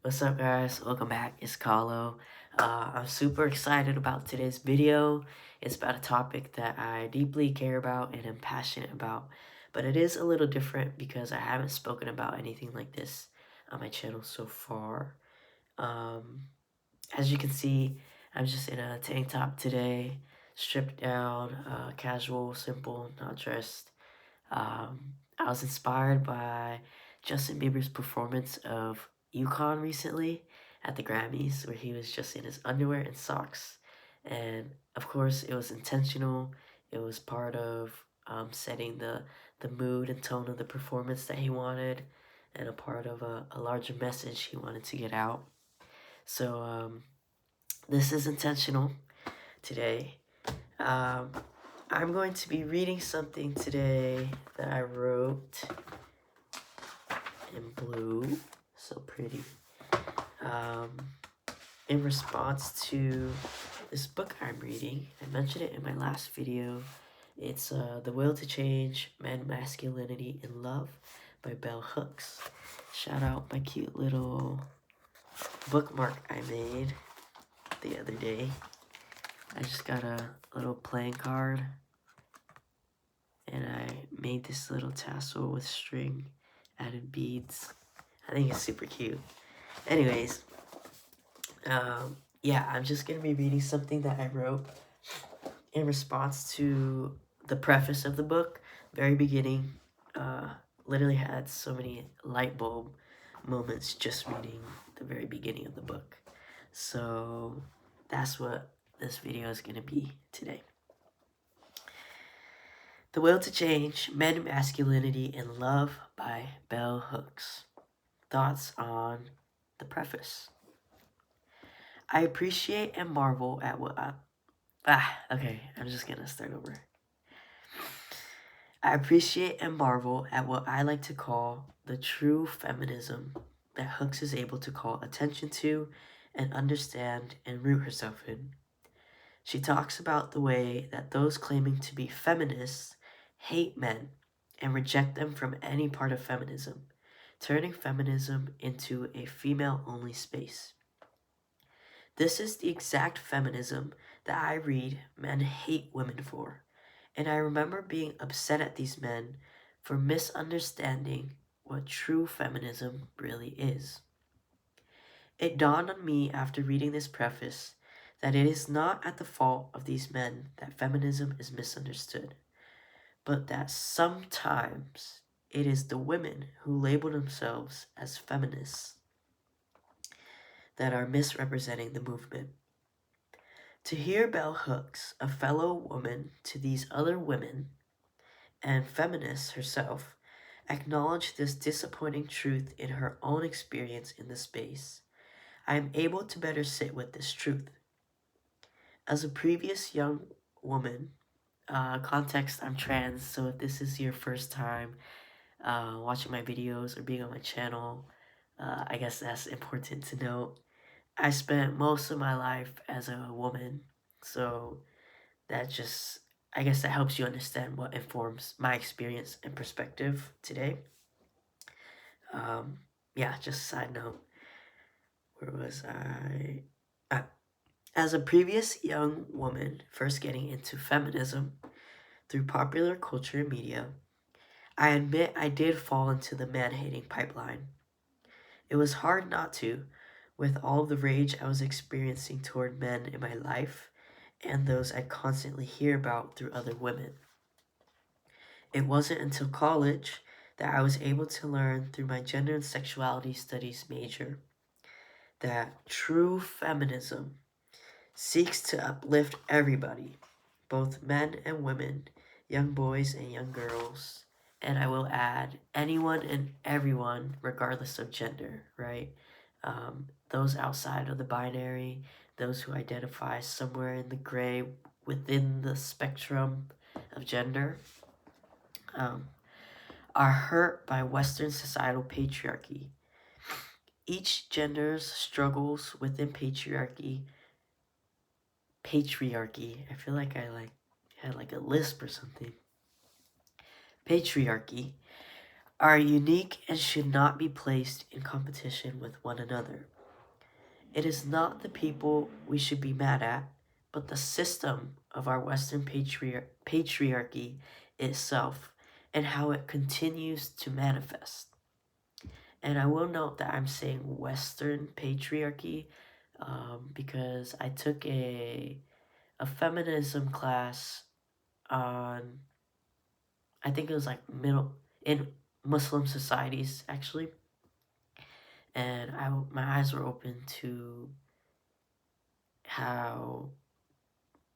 What's up, guys? Welcome back. It's Carlo. I'm super excited about today's video. It's about a topic that I deeply care about and am passionate about, but it is a little different because I haven't spoken about anything like this on my channel so far. Um, as you can see, I'm just in a tank top today, stripped down, casual, simple, not dressed. I was inspired by Justin Bieber's performance of Yukon recently at the Grammys, where he was just in his underwear and socks. And of course, it was intentional. It was part of setting the mood and tone of the performance that he wanted, and a part of a larger message he wanted to get out. So, this is intentional today. Um, I'm going to be reading something today that I wrote in blue, so pretty, um, in response to this book I'm reading. I mentioned it in my last video. It's The Will to Change Men, Masculinity, and Love by Bell Hooks. Shout out my cute little bookmark I made the other day. I just got a little playing card and I made this little tassel with string, added beads. I think it's super cute. Anyways, yeah, I'm just gonna be reading something that I wrote in response to the preface of the book. Very beginning, literally had so many light bulb moments just reading the very beginning of the book. So that's what this video is gonna be today. The Will to Change, Men, Masculinity, and Love by Bell Hooks. Thoughts on the preface. I appreciate and marvel at what okay, I'm just gonna start over. I appreciate and marvel at what I like to call the true feminism that Hooks is able to call attention to and understand and root herself in. She talks about the way that those claiming to be feminists hate men and reject them from any part of feminism, turning feminism into a female-only space. This is the exact feminism that I read men hate women for, and I remember being upset at these men for misunderstanding what true feminism really is. It dawned on me after reading this preface that it is not at the fault of these men that feminism is misunderstood, but that sometimes it is the women who label themselves as feminists that are misrepresenting the movement. To hear Bell Hooks, a fellow woman to these other women, and feminist herself, acknowledge this disappointing truth in her own experience in the space, I am able to better sit with this truth. As a previous young woman, context, I'm trans, so if this is your first time watching my videos or being on my channel, I guess that's important to note. I spent most of my life as a woman, so that just, I guess that helps you understand what informs my experience and perspective today. Yeah, just a side note. Where was I? As a previous young woman first getting into feminism through popular culture and media, I admit I did fall into the man-hating pipeline. It was hard not to, with all the rage I was experiencing toward men in my life and those I constantly hear about through other women. It wasn't until college that I was able to learn through my gender and sexuality studies major that true feminism seeks to uplift everybody, both men and women, young boys and young girls, and I will add anyone and everyone regardless of gender, right? Those outside of the binary, those who identify somewhere in the gray within the spectrum of gender, are hurt by Western societal patriarchy. Each gender's struggles within patriarchy, I feel like I had like a lisp or something. Patriarchy are unique and should not be placed in competition with one another. It is not the people we should be mad at, but the system of our Western patriarchy itself and how it continues to manifest. And I will note that I'm saying Western patriarchy because I took a feminism class on, I think it was like middle in Muslim societies actually, and my eyes were open to how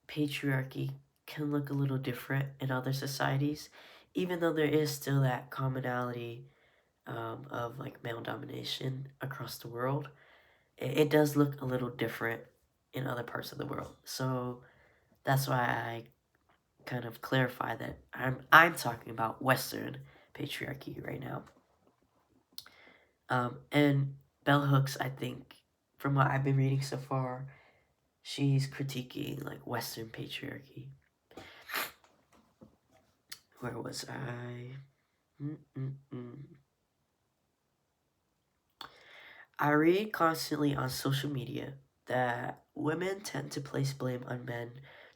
patriarchy can look a little different in other societies, even though there is still that commonality of like male domination across the world. It does look a little different in other parts of the world. So that's why I kind of clarify that I'm talking about Western patriarchy right now. And Bell Hooks, I think, from what I've been reading so far, she's critiquing like Western patriarchy. Where was I? Mm-mm-mm. I read constantly on social media that women tend to place blame on men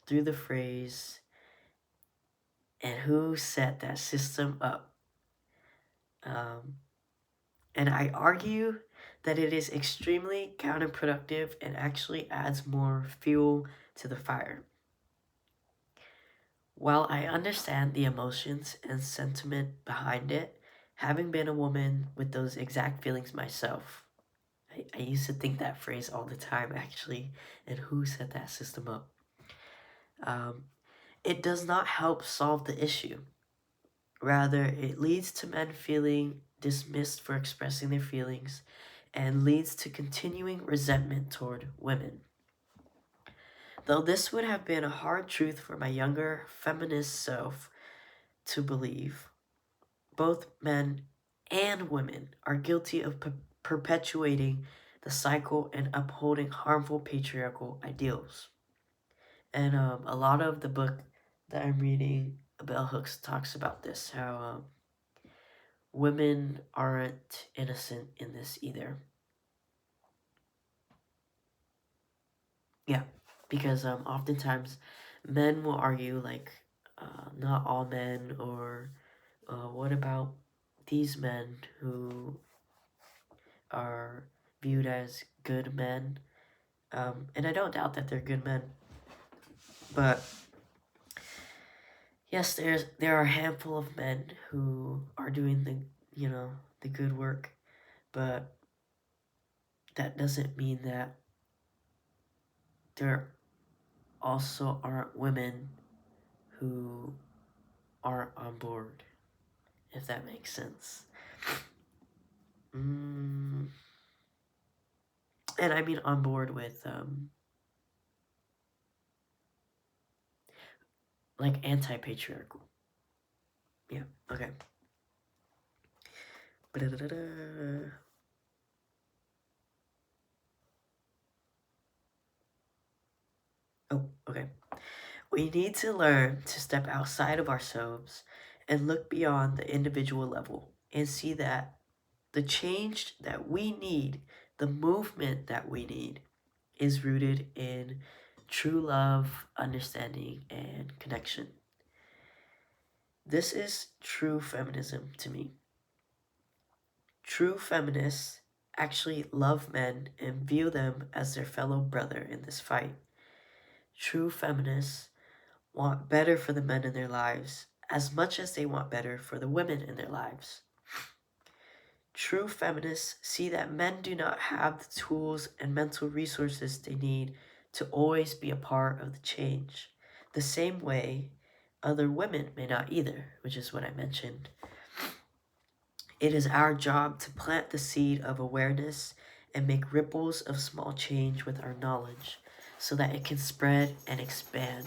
through the phrase, and who set that system up? Um, and I argue that it is extremely counterproductive and actually adds more fuel to the fire. While I understand the emotions and sentiment behind it, having been a woman with those exact feelings myself, I used to think that phrase all the time actually, and who set that system up? Um, it does not help solve the issue. Rather, it leads to men feeling dismissed for expressing their feelings and leads to continuing resentment toward women. Though this would have been a hard truth for my younger feminist self to believe, both men and women are guilty of perpetuating the cycle and upholding harmful patriarchal ideals. And a lot of the book that I'm reading, Bell Hooks talks about this, how women aren't innocent in this either. Yeah, because oftentimes men will argue like, not all men, or what about these men who are viewed as good men? And I don't doubt that they're good men, but yes, there are a handful of men who are doing the good work, but that doesn't mean that there also aren't women who aren't on board, if that makes sense. Mm, and I mean on board with like anti-patriarchal. Yeah. Okay. Ba-da-da-da-da. Oh, okay. We need to learn to step outside of ourselves and look beyond the individual level and see that the change that we need, the movement that we need, is rooted in true love, understanding, and connection. This is true feminism to me. True feminists actually love men and view them as their fellow brother in this fight. True feminists want better for the men in their lives as much as they want better for the women in their lives. True feminists see that men do not have the tools and mental resources they need to always be a part of the change, the same way other women may not either, which is what I mentioned. It is our job to plant the seed of awareness and make ripples of small change with our knowledge so that it can spread and expand.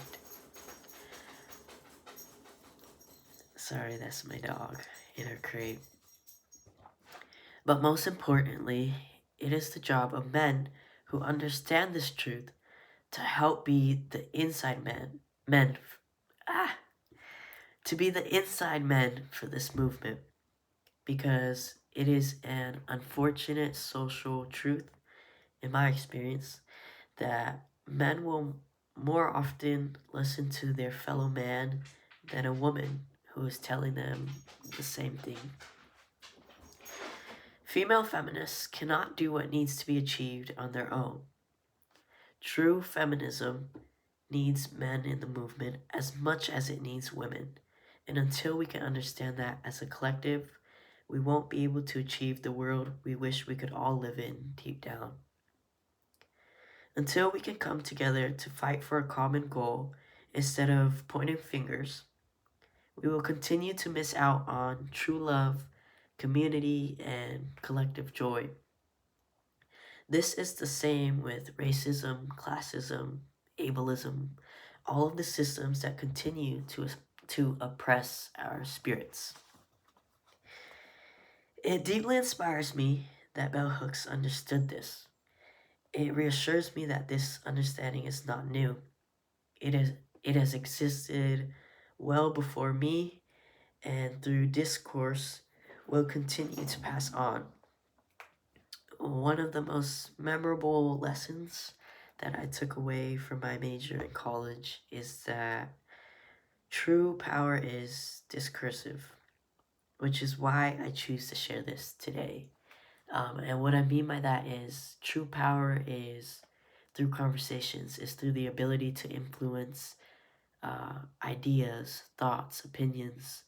Sorry, that's my dog in her crate. But most importantly, it is the job of men who understand this truth to help be the inside men, ah, to be the inside men for this movement. because it is an unfortunate social truth, in my experience, that men will more often listen to their fellow man than a woman who is telling them the same thing. Female feminists cannot do what needs to be achieved on their own. True feminism needs men in the movement as much as it needs women. And until we can understand that as a collective, we won't be able to achieve the world we wish we could all live in deep down. Until we can come together to fight for a common goal instead of pointing fingers, we will continue to miss out on true love, community, and collective joy. This is the same with racism, classism, ableism, all of the systems that continue to oppress our spirits. It deeply inspires me that bell hooks understood this. It reassures me that this understanding is not new. It is it has existed well before me, and through discourse will continue to pass on. One of the most memorable lessons that I took away from my major in college is that true power is discursive, which is why I choose to share this today. And what I mean by that is true power is through conversations, is through the ability to influence ideas, thoughts, opinions,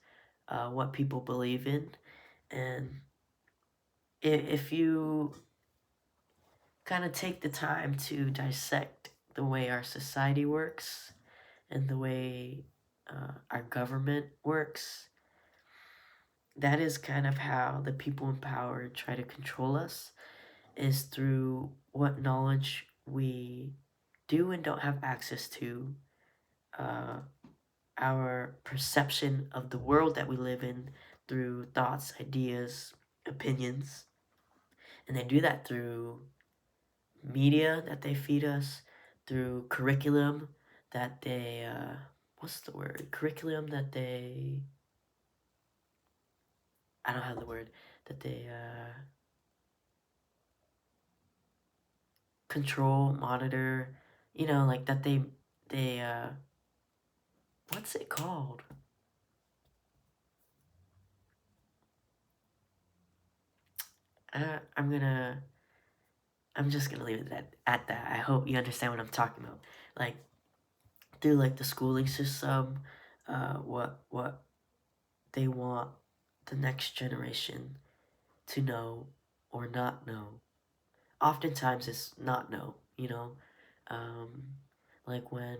what people believe in. And if you kind of take the time to dissect the way our society works and the way our government works, that is kind of how the people in power try to control us, is through what knowledge we do and don't have access to, uh, our perception of the world that we live in through thoughts, ideas, opinions. And they do that through media that they feed us, through curriculum that they, what's the word? Curriculum that they, I don't have the word, that they control, monitor, like that they, what's it called? I'm gonna, I'm just gonna leave it at that. I hope you understand what I'm talking about. Like, through like the schooling system, what they want the next generation to know or not know. Oftentimes it's not know, um, like when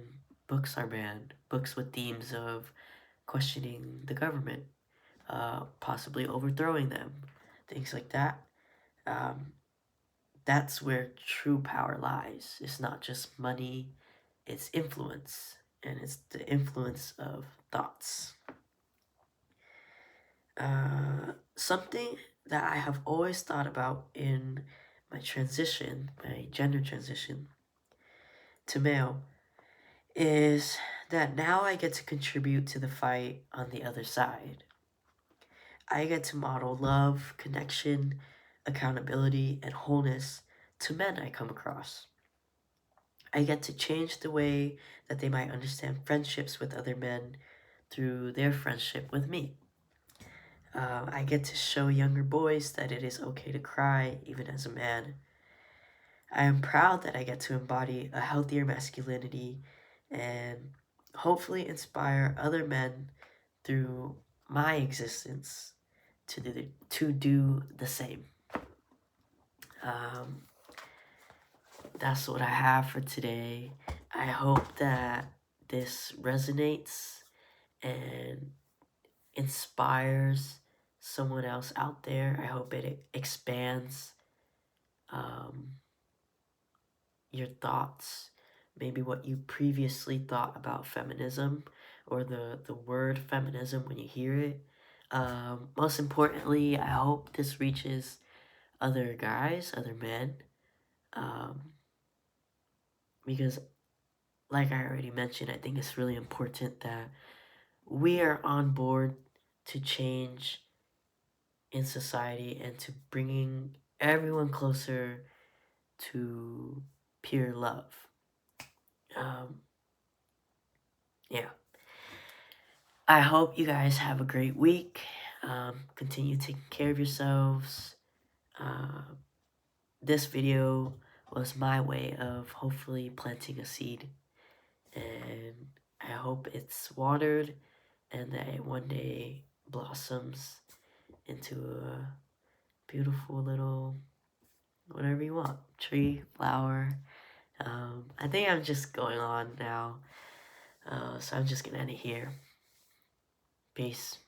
books are banned, books with themes of questioning the government, possibly overthrowing them, things like that. Um, that's where true power lies. It's not just money, it's influence, and it's the influence of thoughts. Something that I have always thought about in my gender transition to male, is that now I get to contribute to the fight on the other side. I get to model love, connection, accountability, and wholeness to men I come across. I get to change the way that they might understand friendships with other men through their friendship with me. I get to show younger boys that it is okay to cry, even as a man. I am proud that I get to embody a healthier masculinity and hopefully inspire other men through my existence to do the same. Um, that's what I have for today. I hope that this resonates and inspires someone else out there. I hope it expands um, your thoughts, maybe what you previously thought about feminism or the word feminism when you hear it. Most importantly, I hope this reaches other guys, other men, um, because, like I already mentioned, I think it's really important that we are on board to change in society and to bringing everyone closer to pure love. Um, yeah. I hope you guys have a great week. Continue taking care of yourselves. Uh, this video was my way of hopefully planting a seed, and I hope it's watered and that it one day blossoms into a beautiful little whatever you want, tree, flower. I think I'm just going on now, so I'm just gonna end it here. Peace.